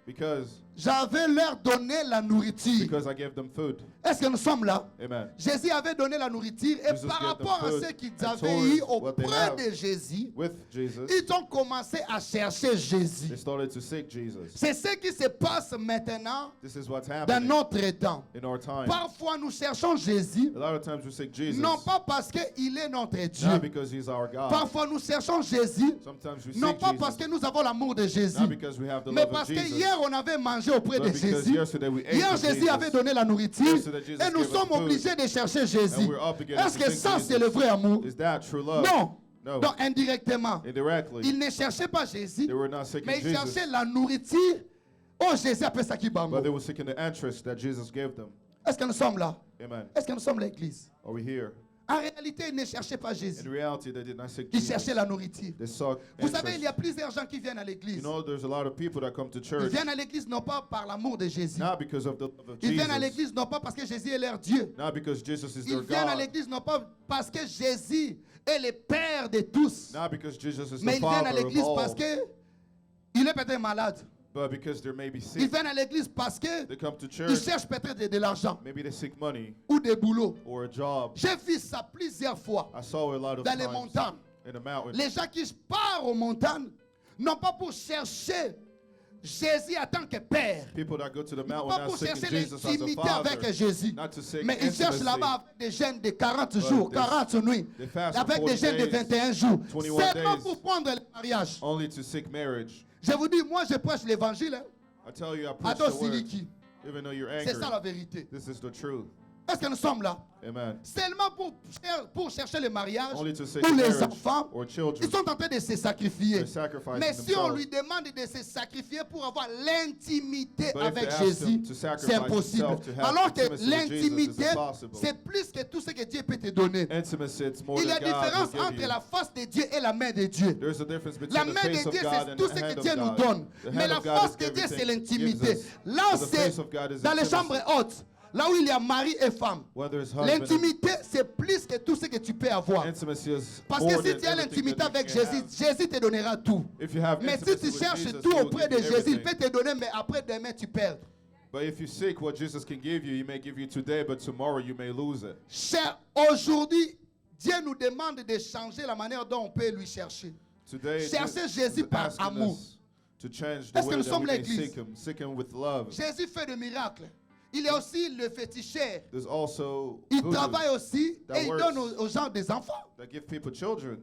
Because j'avais leur donné la nourriture. I gave them food. Est-ce que nous sommes là? Amen. Jésus avait donné la nourriture et Jesus par gave them rapport à food ce qu'ils and avaient towards eu what they auprès have de Jésus, With Jesus, ils ont commencé à chercher Jésus. they started to seek Jesus. C'est ce qui se passe maintenant This is what's dans happening notre temps. in our time. Parfois, nous cherchons Jésus, A lot of times we seek Jesus, non pas parce qu'il est notre not Dieu. because He's our God. Parfois, nous cherchons Jésus, Sometimes we non seek pas Jesus, parce que nous avons l'amour de Jésus, not because we have the mais love of parce que Jesus, hier, on avait mangé auprès de but because Jésus. yesterday we ate Hier, with Jésus Jesus, avait donné la nourriture Yesterday, Jesus et nous gave us sommes food, obligés de chercher Jésus. and we're obligated Est-ce to que seek ça, Jesus. c'est le vrai amour? Is that true love? Non. No. Donc, indirectement, Indirectly, ils ne cherchaient pas Jésus, they were not seeking mais ils Jesus, cherchaient la nourriture. Oh, Jésus appelle ça qui but they bambo. were seeking the interest that Jesus gave them. Est-ce que nous sommes là? Amen. Est-ce que nous sommes l'église? Are we here? En réalité, ils ne cherchaient pas In Jésus. reality, they did not seek Ils Jesus. cherchaient la nourriture. They sought Vous savez, il y a interest. plusieurs gens qui viennent à You l'église. know, there's a lot of people that come to Ils church viennent à l'église non pas par l'amour de Jésus. not because of the love of Ils viennent à Jesus, l'église non pas parce que Jésus est leur Dieu. not because Jesus is Ils their viennent à God, l'église non pas parce que Jésus est le Père de tous. not because Jesus is Mais the ils viennent à Father of l'église parce all, que il est peut-être malade. but because they may be Ils sick. viennent à l'église parce que They come to ils church, cherchent peut-être de l'argent maybe they seek money ou des boulots. or a job. J'ai vu ça plusieurs fois I saw it a lot of dans les times montagnes. in the mountains. Les gens qui partent aux montagnes, non pas pour chercher Jésus en tant que Père, People that go to the mountain pas not pour seeking chercher Jesus as a l'intimité avec father, Jésus. not to seek Mais ils cherchent intimacy. là-bas avec des jeûnes de 40 jours, they- 40 nuits, they fast for avec 40 des jeûnes de days, 21 jours, 21 seulement days. pour prendre le mariage. Only to seek marriage. Je vous dis, moi je prêche l'évangile, hein. I tell you, I preach Ado the word, Siliki. even though you're C'est ça angry. la vérité. This is the truth. Est-ce que nous sommes là? Amen. Seulement pour chercher le mariage, Only to seek pour les marriage enfants, or ils children. sont en train de se sacrifier. They're sacrificing Mais si on themselves. lui demande de se sacrifier pour avoir l'intimité But if avec they ask Jésus, him to sacrifice c'est impossible. himself to have Alors que intimacy with Jesus, l'intimité, it's impossible. c'est plus que tout ce que Dieu peut te donner. Intimacy, it's more Il y a than God différence will give entre you. la face de Dieu et la main de Dieu. There's a difference La between the main face de of Dieu, God c'est and tout the ce que hand Dieu of nous God. donne. The Mais hand la of God face is de Dieu, c'est everything l'intimité. gives us. Là, But the c'est face of God is dans les intimacy. chambres hautes. Là où il y a mari et femme. Whether it's husband L'intimité, c'est plus que tout ce que tu peux avoir. and intimacy is Parce more que si than tu as everything l'intimité that you avec can Jésus, have. Jésus te donnera tout. If you have Mais si intimacy tu with cherches Jesus, tout he will auprès de give you Jésus, il everything. peut te donner, mais après demain, tu perds. But if you seek what Jesus can give you, he may give you today, but tomorrow you may lose it. Cher, aujourd'hui, Dieu nous demande de changer la manière dont on peut lui chercher. Today, Cherchez Jesus Jésus is par asking amour. us to change the Est-ce que way nous that sommes we may l'église? seek him with love. Jésus fait des miracles. Il est aussi le féticheur. There's also Il voodoo travaille aussi that et il works. donne aux gens des enfants. that give people children.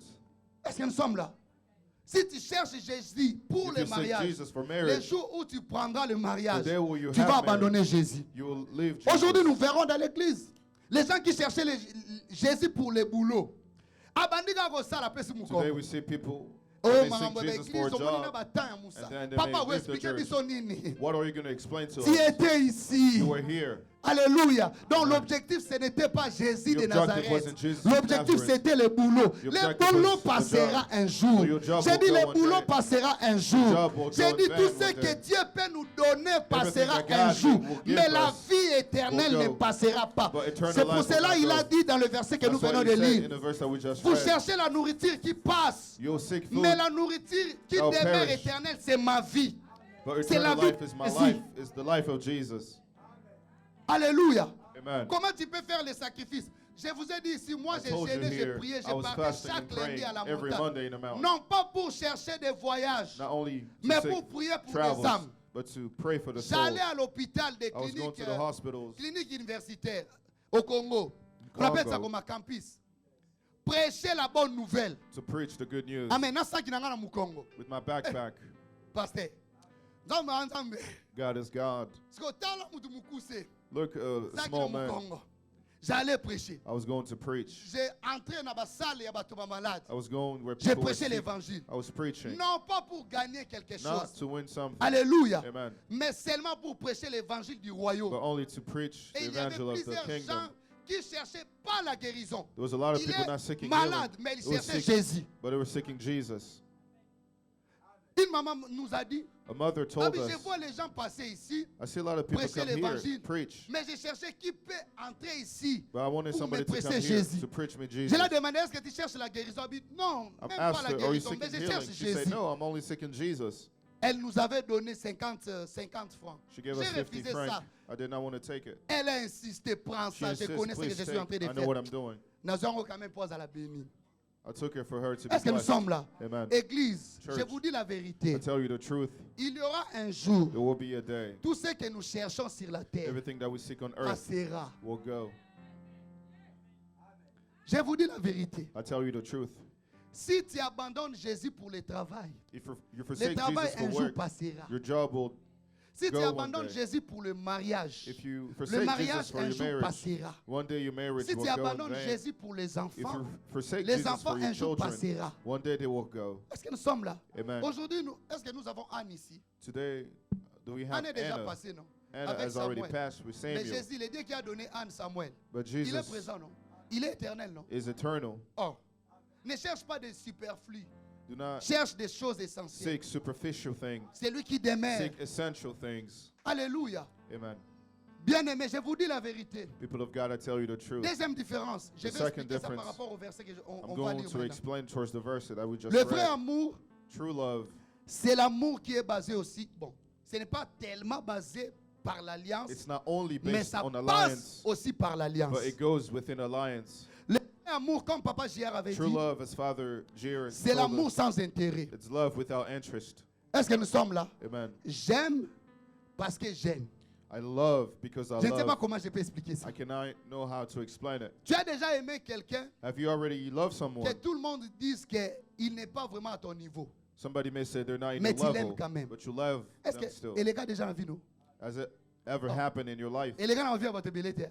Est-ce que nous sommes là? Si tu cherches Jésus pour If le you seek mariage, Jesus for le marriage, jour où tu prendras le mariage, the day where you tu have vas marriage, abandonner Jésus. you will leave Jesus. Aujourd'hui, nous verrons dans l'église les gens qui cherchaient Jésus pour le boulot. Abandika kosala pesi Today mukongo. we see people Oh, when they makambo seek ya Jesus for a église, omoni na job. batanga ya Musa. and then they Papa, may we leave the explique church. biso nini? What are you going to explain to Tu us? étais ici. You were here. Alléluia. Donc l'objectif, ce n'était pas Jésus The de objective Nazareth. wasn't Jesus of L'objectif, Nazareth. c'était le boulot. The Le objective boulot was the passera job. un jour. So your job J'ai will dit, go le one boulot day. passera un The jour. job will J'ai go dit, in tout vain ce one que day. Dieu peut nous donner passera Everything that un God jour. will give Mais la us vie éternelle will ne go. passera pas. But eternal C'est pour life will cela not il a go. dit dans le verset que nous That's venons what de he said lire. in the verse that we just Vous read. cherchez la nourriture qui passe. You'll seek food, Mais la nourriture qui I'll demeure perish. éternelle, c'est ma vie. but c'est la eternal vie life is my de life, Jésus. is the life of Jesus. Alléluia. Amen. Comment tu peux faire les sacrifices? Je vous ai dit ici, moi I j'ai told you jeûné, j'ai here, prié, I j'ai was parlé fasting chaque and lundi praying à la every montagne. Monday in the mountain. Non pas pour chercher des voyages, Not only to mais seek pour prier pour les travels, âmes. but to pray for the soul. J'allais à l'hôpital des I was going cliniques, to the hospitals cliniques universitaires au Congo. On appelle ça comme un campus. Prêcher la bonne nouvelle. to preach the good news Amen. Nasa kinanga na Mukongo. with my backpack. Pasteur. Nzambe anzambe. God is God. Siko tala mutu mukuse. Look, a Saki small na man. Mukongo. J'allais prêcher. I was going to preach. J'ai entré dans la salle et bato ba malade. I was going where J'ai people were prêché sick. l'évangile. I was preaching, Non pas pour gagner quelque not chose. to win something, Alléluia. Amen. Mais seulement pour prêcher l'évangile du but royaume. only to preach the Et il y avait evangel of the plusieurs gens kingdom. qui cherchaient pas la guérison. There was a lot of Il people est not seeking malade, healing, mais il They were cherchait seeking- Jésus. but they were seeking Jesus. Une maman nous a dit, A mother ah told oui, je us, vois les gens passer ici, I see a lot of people prêcher come here, l'évangile. preach, Mais je cherchais qui peut entrer ici. but I wanted Pour somebody me to come prêcher here Jésus. to preach me Je Jesus. l'ai demandé, est-ce que tu cherches la guérison? Elle dit, non, I've même pas asked la her, are you guérison, mais seeking je healing? cherche She said, Jésus. no, I'm only seeking Jesus. Elle nous avait donné 50 francs. She gave J'ai us 50 refusé francs. ça. I did not want to take it. Elle a insisté, prends She ça, je insisted, connais ce que please je suis en train take. de I know what I'm faire. doing. Nous avons quand même pose à la bénie. I took it for her to be Est-ce que nous blessed. sommes là? Amen. Église, Church. je vous dis la vérité. I tell you the truth. Il y aura un jour, There will be a day. tout ce que nous cherchons sur la terre Everything that we seek on earth passera. will go. Je vous dis la vérité. I tell you the truth. Si tu abandonnes Jésus pour le travail, If you le forsake travail Jesus un for jour work, passera. your job will. Si tu go one abandonnes day. Jésus pour le mariage, If you le forsake Jesus mariage for un your jour marriage, passera. one day your marriage Si will tu go in abandonnes vain. Jésus pour les If enfants, you forsake les Jesus enfants for your un jour children, passera. one day they will go. Est-ce que nous sommes là? Amen. Aujourd'hui, est-ce que nous avons Anne ici? Today, do we have Anne est déjà Anna? passée, non? Anna Avec has already Samuel. passed with Mais Samuel. Jésus, le Dieu qui a donné Anne, Samuel, But il est Jesus présent, non? Il est éternel, non? is eternal. Oh, ne cherche pas des superflus. Do not Cherche des choses essentielles. seek superficial things. C'est lui qui demeure. Seek essential things. Alléluia. Amen. Bien-aimé, je vous dis la vérité. People of God, I tell you the truth. Deuxième différence. Je The vais second expliquer ça par difference. rapport au verset I'm on va going lire to maintenant. explain towards the verse that we just Le vrai read. amour, True love c'est l'amour qui est basé aussi. Bon, ce n'est pas tellement basé par l'alliance, it's not only mais based ça on passe alliance, aussi par l'alliance. but it goes within alliance. Le vrai amour, comme Papa JR avait True dit, love, as Father Jared c'est told l'amour us, sans intérêt. it's love without interest. Est-ce que nous sommes là? Amen. J'aime parce que j'aime. I love because I Je ne sais pas love. comment je peux expliquer ça. I cannot know how to explain it. Tu as déjà aimé quelqu'un Have you already loved que someone? tout le monde dise qu'il n'est pas vraiment à ton niveau. Somebody may say they're not in Mais your tu l'aimes level, quand même. but you love Est-ce them still. que, et les gars déjà en vie, nous? Has it ever happened in your life? Et les gars en vie à votre belleté.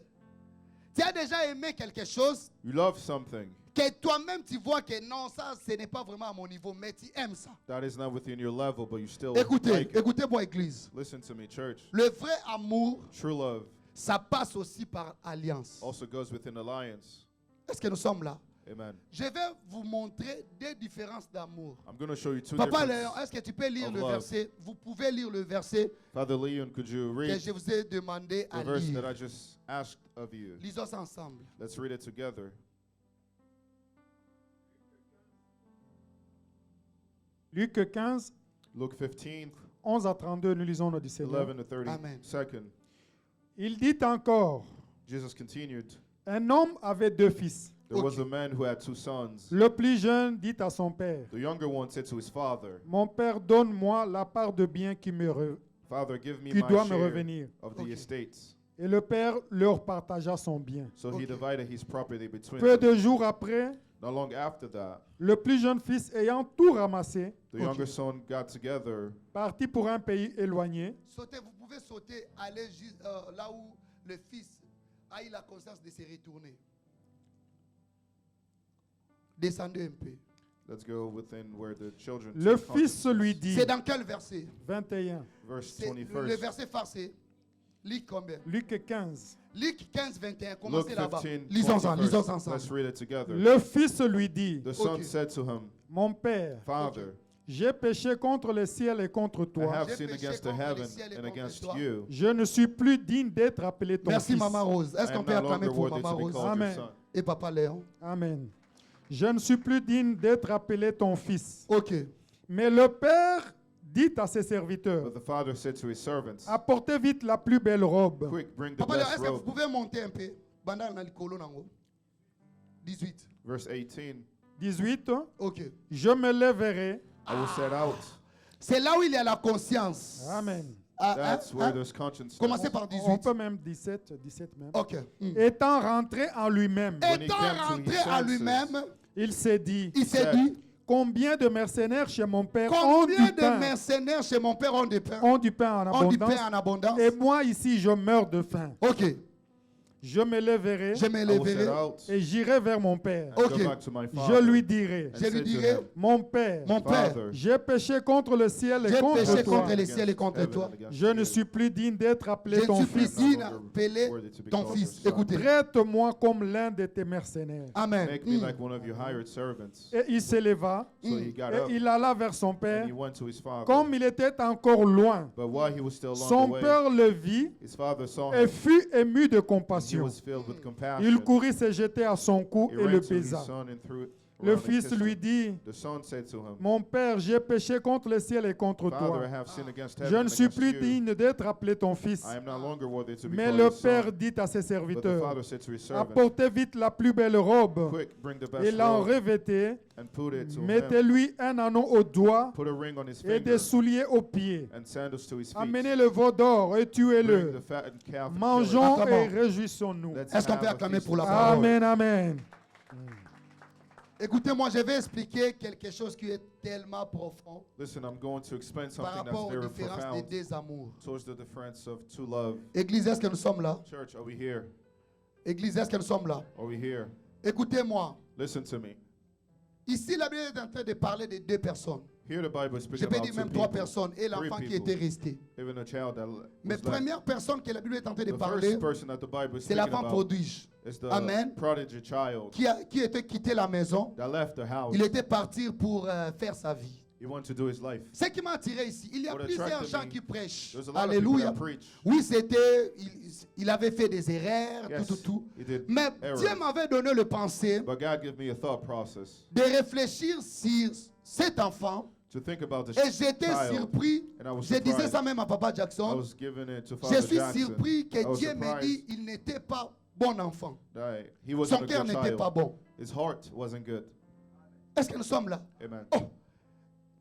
Tu as déjà aimé quelque chose You love something que toi-même tu vois que non, ça ce n'est pas vraiment à mon niveau, mais tu aimes ça. that is not within your level, but you still Écoutez, like it. écoutez-moi église. Listen to me, church. Le vrai amour, True love ça passe aussi par alliance. also goes within alliance. Est-ce que nous sommes là? Amen. Je vais vous montrer deux différences d'amour. I'm going to show you two Papa different. Léon, est-ce que tu peux lire of le love. verset? Vous pouvez lire le verset Father Leon, could you que read je vous ai demandé the à verse that lire. I just asked of you? Lisons ça ensemble. Let's read it together. Luc 15, Luke 15, 11 à 32, nous lisons le 17. 11 to 30. Amen. Second, Il dit encore, Jesus continued, un homme avait deux fils. there was Okay. a man who had two sons. Le plus jeune dit à son père, The younger one said to his father, mon père, donne-moi la part de bien qui Father, give me qui my doit me share revenir. of the Okay. estates. Et le père leur partagea son bien. So he Okay. divided his property between Peu them. de jours après, Not long after that, le plus jeune fils ayant tout ramassé, the younger son got together, partit pour un pays éloigné. Sautez, vous pouvez sauter, aller là où le fils a eu la conscience de se retourner. Descendez un peu. let's go within where the children Le take fils consciousness. lui dit, C'est dans quel verset? 21, Verse C'est le 21st. verset farcé. Luc combien? Luc 15. Luc 15, 21. Luke Commencez là-bas. 15, Lisons-en, 21st. lisons Let's ensemble. read it together. Le fils lui dit, The son Okay. said to him, mon père, Father, j'ai péché contre le ciel et contre I toi. have J'ai sinned péché against the contre le heaven ciel et and contre against toi. you. Je ne suis plus digne d'être appelé ton Merci fils. Maman Rose. Est-ce I qu'on am peut no acclamer longer pour worthy Maman to be Rose called your Amen. son. et Papa Léon? Amen. Je ne suis plus digne d'être appelé ton fils. Ok. Mais le père dit à ses serviteurs, But the father said to his servants, apportez vite la plus belle robe. Quick, bring the Papa Léon, best est-ce que vous robe. pouvez monter un peu? Bandana na likolo nango. 18. Verse 18. 18. Ok. Je me lèverai. I will set out. C'est là où il y a la conscience. Amen. That's where there's conscience. Commencez par On 18. peut même 17 même. Ok. Étant rentré en lui-même, When he Étant came to his rentré à senses, lui-même, il s'est dit, il s'est said, dit, combien de mercenaires chez mon père ont combien du de pain, mercenaires chez mon père ont du pain? ont du pain en Ont du abondance, pain en abondance. et moi ici je meurs de faim. Ok. Je me lèverai Je me I will set lèverai. out et j'irai vers mon père. and Ok. go back to my Je father. lui dirai, and Je say lui to dirai, him, mon père, mon père, Father, j'ai péché contre le ciel et j'ai contre péché toi. contre les ciels et contre heaven toi. and against Je ne you. suis plus digne d'être Je appelé ne ton suis plus fils. digne no longer d'appeler worthy to be ton called fils. your son. Écoutez. Traite-moi comme l'un de tes mercenaires. Amen. Make me like one of your hired servants. Et il s'éleva So he got et up il alla vers son and père. he went to his father. Comme il était encore loin, But while he was still on son the way, père le vit his father saw et him. fut ému de He compassion. was filled with compassion. Il courut se jeter à son cou He et ran le to his baisa. son and threw Le around and fils kissed lui him. dit, The son said to him, mon père, j'ai péché contre le ciel et contre Father, toi. I have sinned against Je heaven ne and suis against plus you. digne d'être appelé ton fils. I am no longer worthy to be Mais called le your père son. dit à ses But the serviteurs, father said to his servant, apportez vite la plus belle robe quick, bring the et best l'en robe revêtez. and put it to him. Mettez-lui un anneau au doigt Put a ring on his et finger des souliers aux pieds. and sandals to his feet. Amenez le veau d'or et Bring tuez-le. the fattened calf and kill it. Mangeons et Acclamons. réjouissons-nous. Let's Est-ce qu'on have peut a acclamer feast pour la of the parole? Lord. Amen, amen. Écoutez-moi, je vais expliquer quelque chose qui est tellement profond Listen, I'm going to explain par something rapport that's aux very différences des profound deux amours. towards the difference of two love. Église, est-ce que nous sommes là? Church, are we here? Église, est-ce que nous sommes là? Are we here? Écoutez-moi. Listen to me. Ici, la Bible est en train de parler de deux personnes. Here the Bible is Je speaking peux about dire two même trois people, personnes et l'enfant qui people. était resté. even a child that Mais was left. première personne que la Bible est en train de The parler, first person that the Bible is c'est speaking l'enfant about prodige is the Amen. prodigy child qui était quitté la maison. that left the house. Il était parti pour faire sa vie. He wanted to do his life. Ce qui m'a attiré ici, il y a What plusieurs attracted gens me, qui prêchent. There's a lot of people Alléluia. that preach. Oui, c'était, il avait fait des erreurs, Yes, tout. he did Mais errors. Dieu m'avait donné le pensée But God gave me a thought process de réfléchir sur cet enfant. to think about this Et j'étais child. surpris. And I was Je disais surprised. ça même à Papa I Jackson. was giving it to Je Father suis Jackson. surpris I que was Dieu me dit surprised il n'était pas bon enfant. that he wasn't Son a cœur good n'était pas child. bon. His heart wasn't good. Est-ce que nous sommes là? Amen. Oh,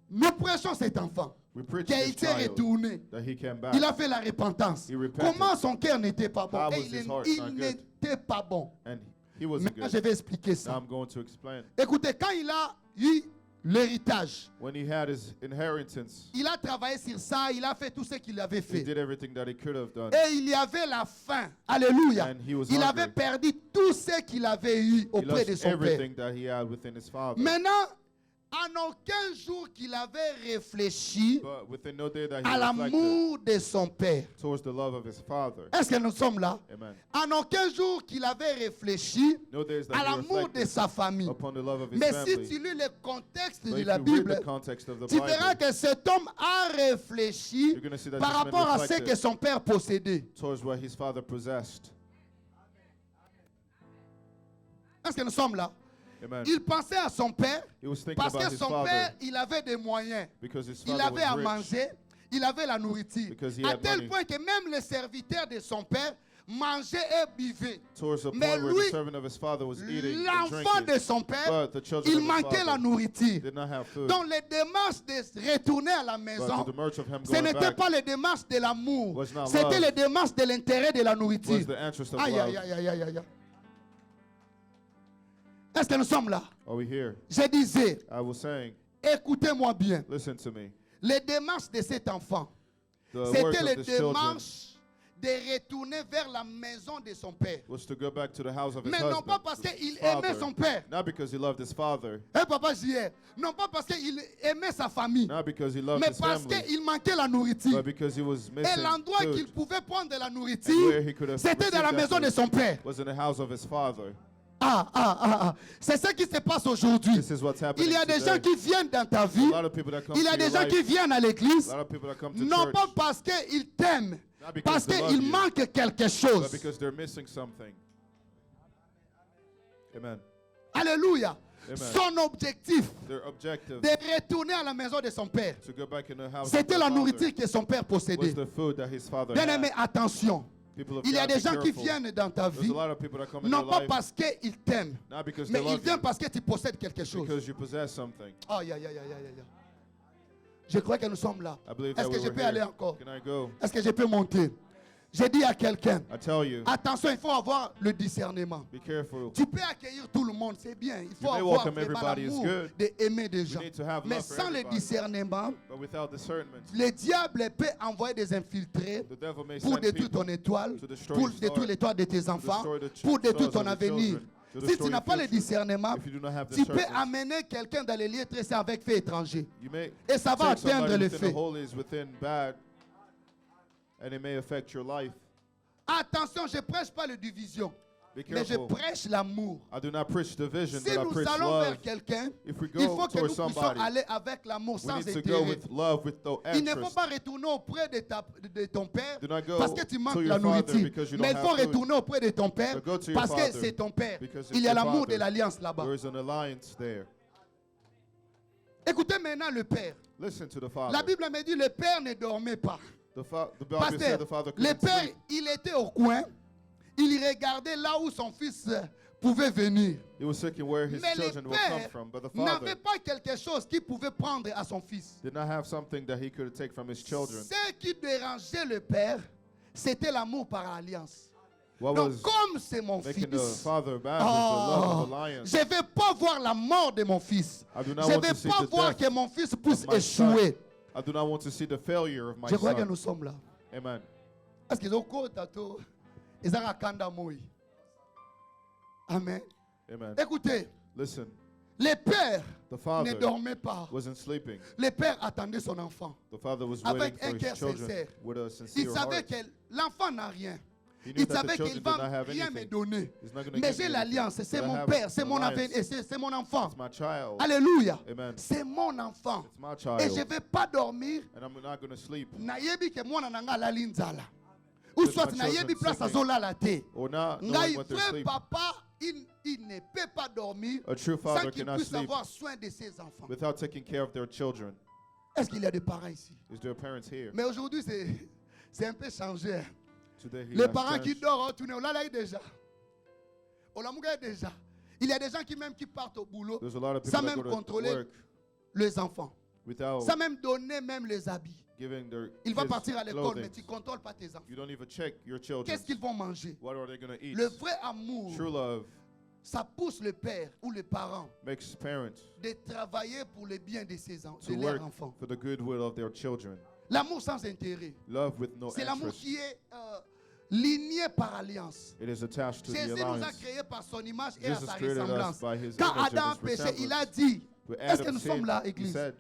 nous prêchons cet enfant We preached qui a this été child retourné. that he came back. Il a fait la repentance. He repented. Comment son cœur n'était pas bon? How Et was his heart il not good? n'était pas bon. And he wasn't Maintenant, good. je vais expliquer Now ça. I'm going to explain. Écoutez, quand il a eu l'héritage, When he had his inheritance, il a travaillé sur ça, il a fait tout ce qu'il avait he fait. did everything that he could have done. Et il y avait la faim. Alléluia. And he was Il hungry. avait perdu tout ce qu'il avait eu He auprès de lost son père. everything that he had within his father. Maintenant, en aucun jour qu'il avait réfléchi But within no day that he à reflected l'amour de son père. towards the love of his father. Est-ce que nous sommes là? Amen. En aucun jour qu'il avait réfléchi No days that à he l'amour de reflected sa famille. upon the love of his Mais si family. tu lis le contexte But de if la you read Bible, the context of the tu verras Bible, que cet homme a réfléchi you're going to see that par this man rapport à ce reflected que son père possédait. towards what his father possessed. Est-ce que nous sommes là? Amen. Il pensait à son père He was thinking parce about que his son father père, il avait des moyens. because his Il father avait à was rich. manger, il avait la nourriture. Because he À had tel money. point que même les serviteurs de son père mangeaient et buvaient. Towards the Mais point where lui, the servant of his father was eating and l'enfant drinking. de son père, But the children il of his manquait la father nourriture. did not have food. Donc les démarches de retourner à la But maison, to the merch of him ce going n'était back pas les démarches de l'amour, was not c'était love. les démarches de l'intérêt de la nourriture. was the interest of Aïe, love. aïe, aïe, aïe, aïe, aïe. Est-ce que nous sommes là? Are we here? Je disais, I was saying, écoutez-moi bien, listen to me. les démarches de cet enfant, The words c'était of les this children démarches de retourner vers la maison de son père. was to go back to the house of his Mais non husband, pas parce his qu'il father. aimait son père. Not because he loved his father, Hein, papa JR? Non pas parce qu'il aimait sa famille, not because he loved mais his parce family, qu'il manquait la nourriture. but because he was Et missing l'endroit qu'il food. pouvait prendre de la And nourriture, where he could have c'était dans la received that maison de food son père. was in the house of his father. C'est ce qui se passe aujourd'hui. This is what's happening Il y a des gens today. qui viennent dans ta A vie. lot of people that come Il y a to des your gens life, qui viennent à l'église, a lot of people that come to non church, pas parce qu'ils t'aiment, not because parce they love qu'il you, manque quelque but chose. because they're missing something. Amen. Alléluia. Amen. Son objectif Their objective de retourner à la maison de son père, to go back in the house of c'était their la father nourriture que son père was possédait. the food that his father Bien aimé, had. attention. People of Il y a God, des be gens qui careful. viennent dans ta There's vie, a lot of people that come in non your pas life, parce qu'ils t'aiment, not because mais they ils love viennent you, parce que tu possèdes quelque chose. because you possess something. Aïe, aïe, aïe, aïe, aïe, aïe. Je crois que nous sommes là. I believe Est-ce that que we je were peux aller here. encore? Can I go? Est-ce que je peux monter? J'ai dit à quelqu'un, I tell you, attention, il faut avoir le discernement. be careful. Tu peux accueillir tout le monde, c'est bien. Il faut may avoir welcome vraiment everybody, it's l'amour good. d'aimer des gens. need to have Mais love for sans le everybody. discernement, But without discernment, le diable peut envoyer des infiltrés the devil may pour send détruire people ton étoile, to destroy pour your détruire star, l'étoile de tes to enfants, destroy the pour détruire stars ton of the avenir. children, to Si tu destroy n'as your pas le future. discernement, If you do not have tu peux discernment, amener quelqu'un dans les lieux très saints avec fait étranger. you may Et ça va take somebody atteindre le within fait. the holies within bad, and it may affect your life. Attention, je ne prêche pas la division. Be mais je careful. prêche l'amour. I do not preach division, Si but I nous preach allons vers love. quelqu'un, If we il go faut que nous towards puissions somebody, aller avec l'amour we sans need to go intérêt. with love, with no Il ne faut interest. pas retourner auprès de ton père Do not go parce que tu manques to la your father nourriture. because you Mais il don't faut have food. retourner auprès de ton père But go to your parce que father c'est ton père. because it's Il y a your l'amour father. de l'alliance là-bas. There is an alliance there. Écoutez maintenant le père. Listen to the father. La Bible me dit le père ne dormait pas. The Bible Pasteur, said the father le couldn't père, sleep. il était au coin. Il regardait là où son fils pouvait venir. He was seeking where his Mais le children would come père from, but the n'avait father pas quelque chose qu'il pouvait prendre à son fils. did not have something that he could take from his children. Ce qui dérangeait le père, c'était l'amour par alliance. What Donc, was comme c'est mon making the fils, father mad was the love of the oh, lion. je ne vais pas voir la mort de mon fils. I do Je not ne want vais to see pas the voir death que mon fils puisse of my son. échouer. I do not want to see the failure of my Je crois que son. nous sommes là. Amen. Parce qu'ils ont côté tato, ils ont kanda moi. Amen. Amen. Écoutez, Listen, le père the ne father dormait pas. wasn't sleeping. Le père attendait son enfant. The father was Avec waiting un for cœur his children sincère. with a Il sincere savait heart. que l'enfant n'a rien. He knew Il that the savait qu'il children did va not have rien me anything. donner. He's not going to Mais give j'ai me l'alliance, anything. c'est But I mon have père, c'est an mon alliance. avenir, c'est mon enfant. It's my child. Alléluia. Amen. C'est mon enfant. It's my Et je ne child. vais pas dormir. And I'm not going to sleep. Nayebi ke mwana na nga alali nzala. Ou With soit my nayebi children place singing. azolala te. Or not Ngai knowing what they're vrai sleeping. papa, il ne peut pas dormir A true sans father qu'il cannot puisse sleep avoir soin de ses enfants. without taking care of their children. Est-ce qu'il y a des parents ici? Is there parents here? Mais aujourd'hui, c'est un peu changé. Today he Les has parents qui changed. dorment, retournent, on l'a déjà. On l'a déjà. Il y a des gens qui partent au boulot There's a lot of sans people that même go to contrôler work les enfants, without sans même donner même les habits. giving their Il va kids partir à l'école, mais clothing. tu ne contrôles pas tes enfants. You don't even check your children. Qu'est-ce qu'ils vont manger? What are they going to eat? Le vrai amour, True love ça pousse le père ou les parents makes parents de travailler pour le bien de, to de work leurs enfants. for the goodwill of their children. L'amour sans intérêt, Love with no c'est l'amour interest. qui est ligné par alliance. It is attached to the Jésus nous a alliance. créés par son image et à Jesus sa created us ressemblance. by his Quand image Adam and a his péché, il a resemblance. dit, When est-ce que Adam nous sommes sinned, là, he Église? said,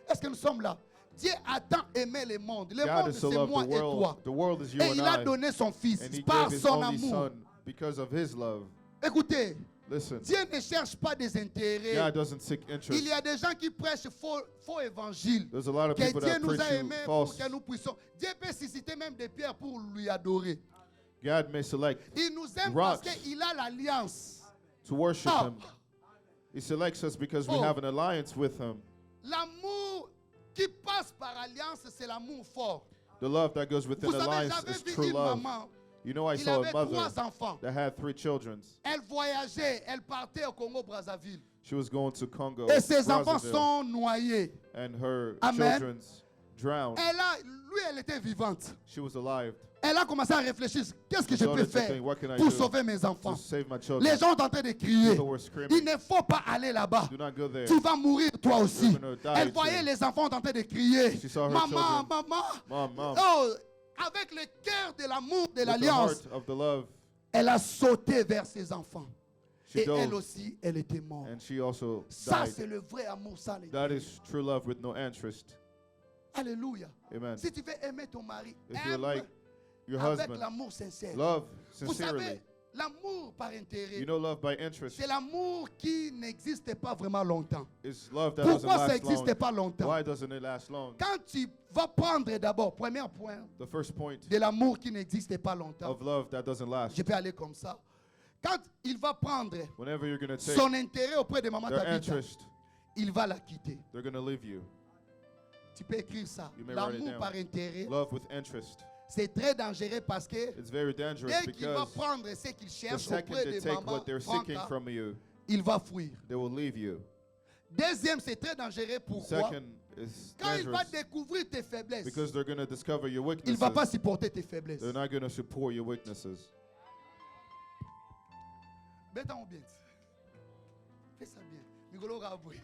Est-ce que nous sommes là? Dieu a tant aimé le monde. Le God monde, is so c'est loved moi the et toi. world. The world is you Et and il a I. donné son fils And he par gave his son only amour. son because of his love. Écoutez, Listen, Dieu ne cherche pas des intérêts. God doesn't seek Il interest. y a des gens qui prêchent faux évangile. There's a lot of Que people Dieu that nous a preach you aimés pour false. que nous puissions. Dieu peut susciter même des pierres pour lui adorer. God may select Il nous aime rocks parce qu'il a l'alliance. to worship Ah. him. He selects us because we Oh. have an alliance with him. L'amour qui passe par alliance, c'est l'amour fort. The love that goes with Vous an savez, alliance j'avais is vu true une love. maman. You know, I Il saw avait a mother 3 enfants. that had 3 children. Elle voyageait, elle partait au Congo-Brazzaville. She was going to Congo, Et ses enfants Brazzaville, sont noyés. and her Amen. children drowned. Elle était vivante. She was alive. Elle a commencé à réfléchir, qu'est-ce que je peux started to faire think, what can I pour do sauver mes enfants? to save my Les children. gens sont en train de crier. People were Il screaming, ne faut pas aller là-bas. do not go there. Tu vas mourir toi aussi. You're gonna die Elle voyait too. les enfants en train de crier. She saw her Maman, children. maman. Mom, Oh, avec le cœur de l'amour, de with the l'alliance, heart of the love, elle a sauté vers ses enfants. she Et elle dove, aussi, elle était morte. and she also Ça, died. c'est le vrai amour. Ça, les That is true love with no interest. Alléluia. Amen. Si tu veux aimer ton mari, If you aime like your avec husband, l'amour sincère. love Vous sincerely. savez, l'amour par intérêt, You know, love by interest c'est l'amour qui n'existe pas vraiment longtemps. is love that doesn't Pourquoi ça last long. n'existe pas longtemps? Why doesn't it last long? Quand tu vas prendre d'abord, premier point The first point de l'amour qui n'existe pas longtemps, of love that doesn't last. je peux aller comme ça. Quand il va prendre Whenever you're going to take son intérêt auprès de maman their Tabitha, interest, il va la quitter. they're going to leave you. Tu peux écrire ça. You may write it L'amour down. par intérêt, Love with interest. c'est très dangereux parce que It's very dangerous dès qu'il va because prendre ce qu'il the cherche second auprès they de take maman what they're seeking Franca, from you, il va fuir. they will leave you. Deuxième, c'est très dangereux. Pourquoi? Second is Quand il va dangerous découvrir tes faiblesses, because they're going to discover your il ne va pas weaknesses. supporter tes faiblesses. They're not going to support your weaknesses. Bêta-moi bien. Fais ça bien. Migolo Raboué.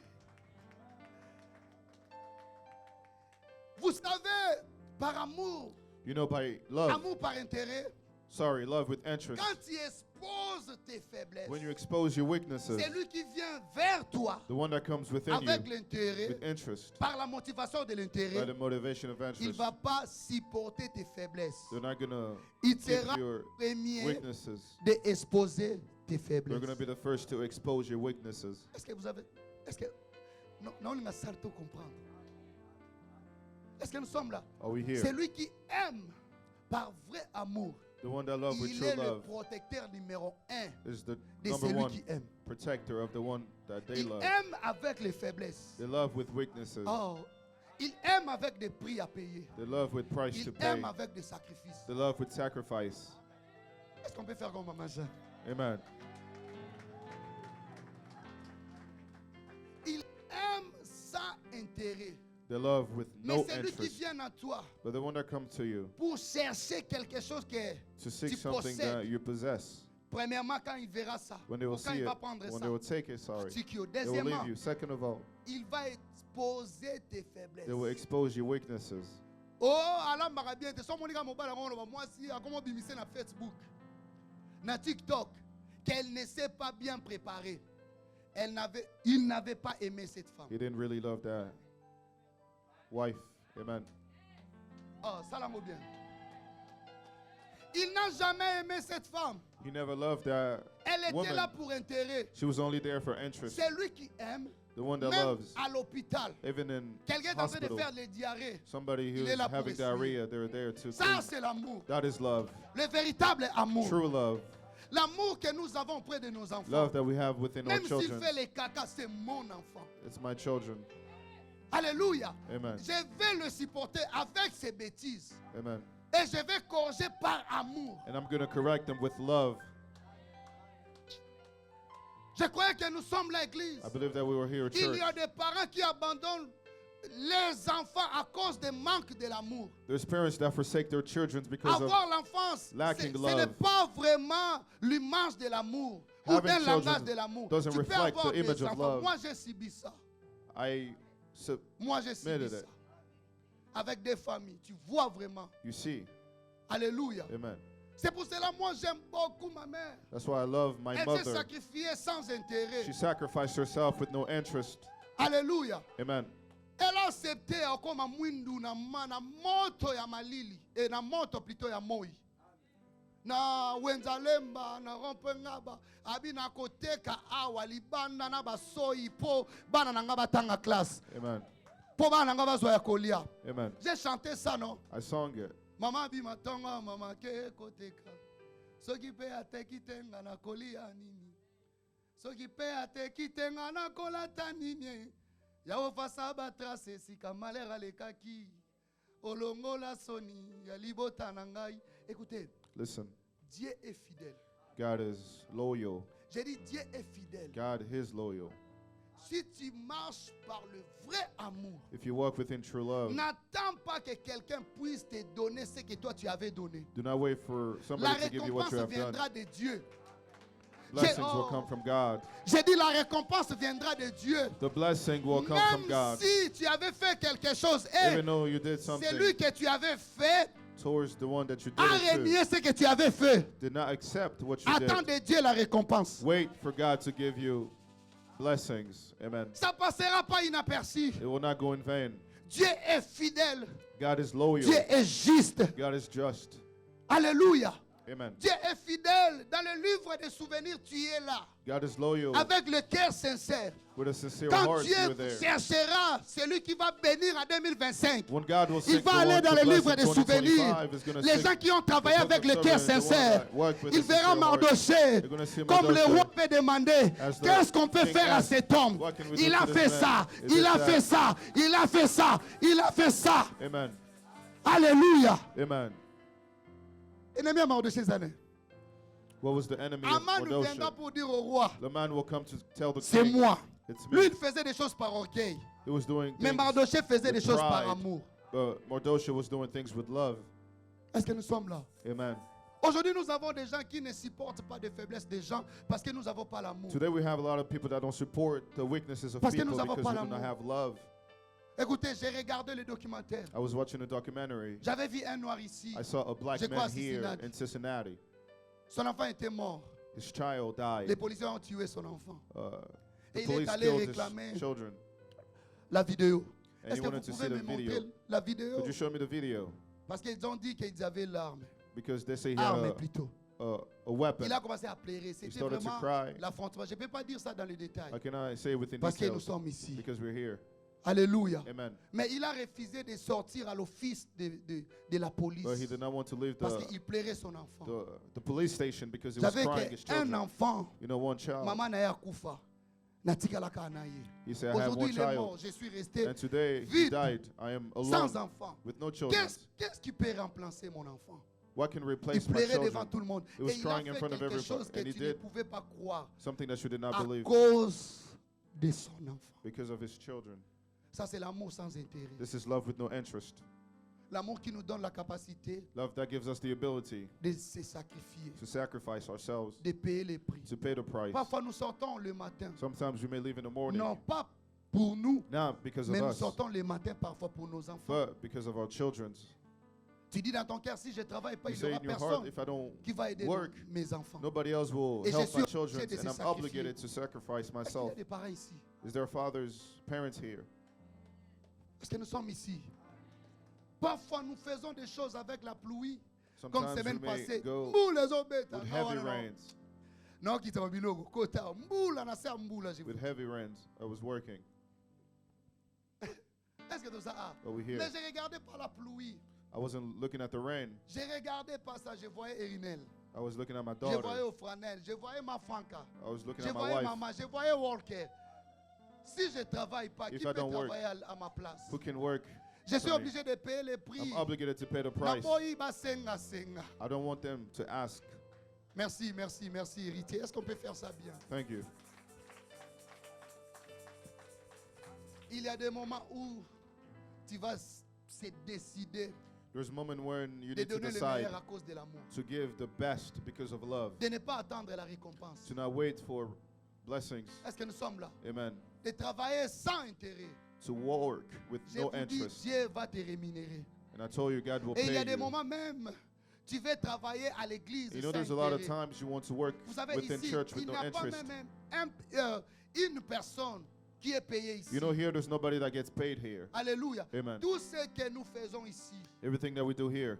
Vous savez, par amour, You know, by love, amour par intérêt, Sorry, love with interest. Quand tu exposes tes faiblesses, When you expose your weaknesses, c'est lui qui vient vers toi the one that comes within avec you l'intérêt, with interest, par la motivation de by l'intérêt. the motivation of Il ne interest, va pas supporter tes faiblesses. they're not going to Il give sera your premier weaknesses. d'exposer tes They're going to faiblesses. be the first to expose your weaknesses. Est-ce que vous avez... Est-ce que... Non, non, on a ça tout comprendre. Est-ce que nous sommes là? Are we C'est here? lui qui aime par vrai amour. The one that loves with Il true est le love protecteur numéro 1 is the de number celui one qui aime. protector of the one that they Il love. aime avec les faiblesses. They love with weaknesses. Oh, il aime avec des prix à payer. They love with price to Il pay. aime avec des sacrifices. They love with sacrifice. Est-ce qu'on peut faire comme Maman Jeanne? Amen. Il aime sans intérêt. They love with Mais no c'est lui qui interest. vient à toi But the one that comes to you pour chercher quelque chose que to seek tu something possèdes. that you possess. Premièrement, quand il verra ça, When they will quand see il it, va prendre when ça, they will take it, sorry, Tikio. they will Deuxièmement, leave you. Second of all, il va exposer tes faiblesses. they will expose your weaknesses. Oh, alors m'a bien, te somo nika mobile ngolo moi si comment bimisé na Facebook, na TikTok, qu'elle ne s'est pas bien préparée. Il n'avait pas aimé cette femme. He didn't really love that wife. Amen. Oh, ça l'a bien. Il n'a jamais aimé cette femme. He never loved that Elle était woman. là pour intérêt. She was only there for interest. C'est lui qui aime. The one that Même loves. à l'hôpital. Even in Quelqu'un est en train de hospital, faire les diarrhées. somebody Il who's est là pour having essuyer. diarrhea, they're there to Ça, clean. c'est l'amour. That is love. Le véritable amour. True love. L'amour que nous avons auprès de nos enfants. Love that we have within our Même s'il children. fait les caca, c'est mon enfant. It's my children. Alléluia. Amen. Je vais le supporter avec ses bêtises. Amen. Et je vais corriger par amour. And I'm going to correct them with love. Je croyais que nous sommes l'église. I believe that we were here at Il church. y a des parents qui abandonnent les enfants à cause du manque de l'amour. There's parents that forsake their children because of Avoir l'enfance, lacking ce love. n'est pas vraiment l'image de l'amour ou Having d'un langage children de l'amour. doesn't Tu peux reflect avoir the image des of enfants. love. Moi, j'ai subi ça. I Moi, j'ai subi Admitted ça. it. Avec des familles. Tu vois vraiment. you see. Alléluia. Amen. C'est pour cela moi j'aime beaucoup ma mère. That's why I love my Elle s'est mother. sacrifiée sans intérêt. She sacrificed herself with no interest. Alléluia. Amen. Elle a accepté akoma mwindu na moto ya malili. Et na moto plutôt ya moi. Na wenzalemba na rompe ngaba abi na koteka awa libanda na basoyi po bana na ngaba tanga classe. Amen. Po bana ngaba zo ya kolia. Amen. J'ai chanté ça non? I sung it. Mama bi matonga mama ke koteka. Soki pe ateki tenga na kolia nini. Soki pe ateki tenga na kolata nini. Ya ofasa ba trace sika malera lekaki. Olongola soni ya libota na ngai. Écoutez, Listen, Dieu est fidèle. God is loyal. J'ai dit Dieu est fidèle. God is loyal. Si tu marches par le vrai amour, If you walk within true love, n'attends pas que quelqu'un puisse te donner ce que toi tu avais donné. do not wait for La somebody to give you what récompense you have done. viendra de Dieu. Blessings oh. will come from God. J'ai dit la récompense viendra de Dieu. The blessing will come from Même God. si tu avais fait quelque chose et Even though you did c'est something lui que tu avais fait towards the one that you a did it renié ce que tu avais fait. to, did not accept what you Attends did. de Dieu la récompense. Wait for God to give you blessings. Amen. Ça passera pas inaperçu. It will not go in vain. Dieu est fidèle. God is loyal. Dieu est juste. God is just. Alléluia. Amen. Dieu est fidèle. Dans le livre des souvenirs, tu es là. God is loyal Avec le cœur sincère. with a sincere Quand heart. Dieu You are there. cherchera celui qui va bénir en 2025, When God will il seek the va aller one dans to le bless livre in des souvenirs. 2025 is gonna Les seek gens qui ont travaillé the avec le book of cœur servants, the one sincère, that worked with a il verra sincere heart. Mardochée. They're gonna see Comme le Mardochée. roi peut demander, As the qu'est-ce qu'on peut king faire à asked, cet homme? what can we Il do a to fait this ça, man? Is il it a that? fait ça, il a fait ça, il a fait ça. Amen. Alléluia. Amen. Ennemi à Mardochée ces années. What was the enemy of Aman nous viendra Mardochée? pour dire au roi, The man will come to tell the c'est king, moi. it's Lui, me. il faisait des choses par orgueil. He was doing Mais things Mardochée faisait des with choses par pride. amour. But Mardochée was doing things with love. Est-ce que nous sommes là? Amen. Aujourd'hui, nous avons des gens qui ne supportent pas les faiblesses des gens parce que nous n'avons pas l'amour. Today we have a lot of people that don't support the weaknesses of Parce que people nous avons because pas we do not l'amour. have love. Écoutez, j'ai regardé le documentaire. I was watching a documentary. J'avais vu un noir ici. I saw a black Je crois man here Cincinnati. in Cincinnati. Son enfant était mort. His child Les died. policiers ont tué son enfant. The Et il est police allé killed réclamer his children. la vidéo. And Est-ce he que vous wanted to pouvez see me the montrer video. la vidéo? Could you show me the video? Parce qu'ils ont dit qu'ils avaient l'arme. Because they say he Arme had plutôt. a weapon. Il a commencé à pleurer. C'était started to vraiment cry. l'affrontement. Je ne peux pas dire ça dans les détails. How can I say it within Parce que nous details? sommes ici. Because we're here. Alléluia. Amen. Mais il a refusé de sortir à l'office de la police. But he did not want to leave Parce qu'il pleurait son enfant. the police station because he was J'avais crying his qu'un children. enfant. You know, one child. Maman n'a kufa. Natikalaka anaye. He said, I have Aujourd'hui, one il est mort. child. Je suis resté And today he vide, died. I am sans alone enfant. with no children. Qu'est-ce qui peut remplacer mon enfant? What can Il replace my pleurait devant children? tout le monde. He was Et il a crying in fait front of quelque everybody, chose que and he tu ne did pouvais pas croire something that you did not à believe cause de son enfant. because of his children. Ça, c'est l'amour sans intérêt. This is love with no interest. L'amour qui nous donne la capacité Love that gives us the ability de se sacrifier, to sacrifice ourselves, de payer les prix. to pay the price. Parfois, nous sortons le matin. Sometimes we may leave in the morning, Non pas pour nous, not because of mais nous us, sortons le matin parfois pour nos enfants. but because of our children's. Tu dis dans ton cœur, si je ne travaille pas, You il n'y say aura in your heart, personne if I don't qui va aider work, mes enfants. nobody else will Et je help suis my obligé children, de se and I'm sacrifier. obligated to sacrifice Est-ce qu'il y myself. a des parents ici? Is there fathers, parents here? Parce que nous sommes ici. Parfois, nous faisons des choses avec la pluie. Comme Sometimes we semaine may passée. go Mbula zobeta. with Non, heavy non, non. rains. Non, qui t'a bilogo. Kota. Mbula na sa mbula. With heavy rains, I was working, Est-ce que tout ça a? but we here. Mais j'ai regardé par la pluie. I wasn't looking at the rain. J'ai regardé par ça. Je voyais Erinel. I was looking at my Je voyais daughter. Ofranel. Je voyais ma Franca. I was looking Je at my voyais wife. maman. Je voyais Walker. Si je ne travaille pas, If qui I peut don't work, travailler à ma place? Who can work? Je suis for me? obligé de payer les prix. I'm obligated to pay the Na price. boyi ba senga senga. I don't want them to ask. Merci, merci, merci, héritier. Est-ce qu'on peut faire ça bien? Thank you. Il y a des moments où tu vas se décider There's a moment when you de need to donner le decide meilleur à cause de l'amour. to give the best because of love, De ne pas attendre la récompense. to not wait for blessings. Est-ce que nous sommes là? Amen. De travailler sans intérêt. To work with Je no vous dis, interest. Dieu va te rémunérer. And I told you, God will Et il y pay a des you. moments même, tu veux travailler à l'église You know, sans there's a lot of intérêt. times you want to work Vous savez, within ici, church il with n'y no a pas interest. même une personne qui est payée ici. You know, here there's nobody that gets paid here. Alléluia. Amen. Tout ce que nous faisons ici, Everything that we do here